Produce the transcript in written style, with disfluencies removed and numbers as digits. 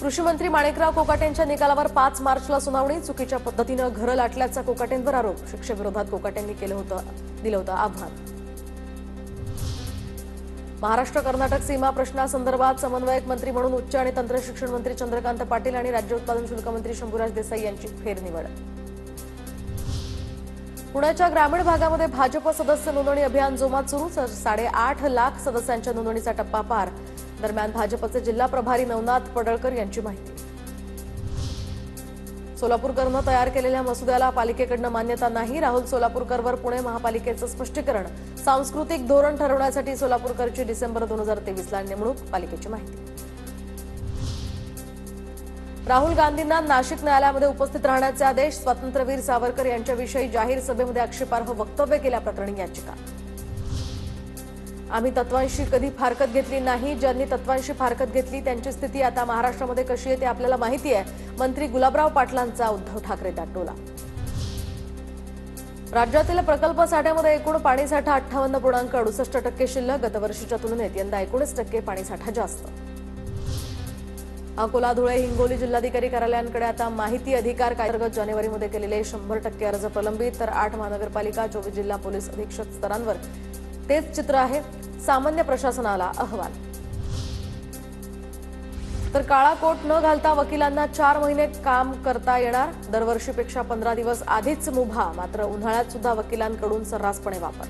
कृषी मंत्री माणिकराव कोकाटेंच्या निकालावर 5 मार्चला सुनावणी। चुकीच्या पद्धतीने घरं लाटल्याचा कोकाटेंवर आरोप। शिक्षेविरोधात कोकाटेंनी दिलं होतं आव्हान। महाराष्ट्र कर्नाटक सीमा प्रश्नासंदर्भात समन्वयक मंत्री म्हणून उच्च आणि तंत्र शिक्षण मंत्री चंद्रकांत पाटील आणि राज्य उत्पादन शुल्क मंत्री शंभूराज देसाई यांची फेरनिवड। पुण्याच्या ग्रामीण भागामध्ये भाजप सदस्य नोंदणी अभियान जोमात सुरू। 8.5 लाख सदस्यांच्या नोंदणीचा टप्पा पार। दरम्यान भाजपचे जिल्हा प्रभारी नवनाथ पडळकर यांची माहिती। सोलापूरकरनं तयार केलेल्या मसुद्याला पालिकेकडून मान्यता नाही। राहुल सोलापूरकरवर पुणे महापालिकेचं स्पष्टीकरण। सांस्कृतिक धोरण ठरवण्यासाठी सोलापूरकरची डिसेंबर 2023ला नेमणूक। पालिकेची माहिती। राहुल गांधींना नाशिक न्यायालयामध्ये उपस्थित राहण्याचे आदेश। स्वातंत्र्यवीर सावरकर यांच्याविषयी जाहीर सभेमध्ये आक्षेपार्ह वक्तव्य केल्याप्रकरणी याचिका। आम्ही तत्वांशी कधी फारकत घेतली नाही। ज्यांनी तत्वांशी फारकत घेतली त्यांची स्थिती आता महाराष्ट्रामध्ये कशी आहे ते आपल्याला माहिती आहे। मंत्री गुलाबराव पाटलांचा उद्धव ठाकरेंचा टोला। राज्यातील प्रकल्प साठ्यामध्ये एकूण पाणीसाठा 58.68% शिल्लक। गतवर्षीच्या तुलनेत यंदा 19% पाणीसाठा जास्त। अकोला, धुळे, हिंगोली जिल्हाधिकारी कार्यालयांकडे आता माहिती अधिकार कायद्याअंतर्गत जानेवारीमध्ये केलेले 100% अर्ज प्रलंबित। तर 8 महानगरपालिका 24 जिल्हा पोलीस अधीक्षक स्तरांवर तेच चित्र आहे। सामान्य प्रशासनाला अहवाल। तर काळा कोट न घालता वकिलांना 4 महिने काम करता येणार। दरवर्षीपेक्षा 15 दिवस आधीच मुभा। मात्र उन्हाळ्यात सुद्धा वकिलांकडून सर्रासपणे वापर।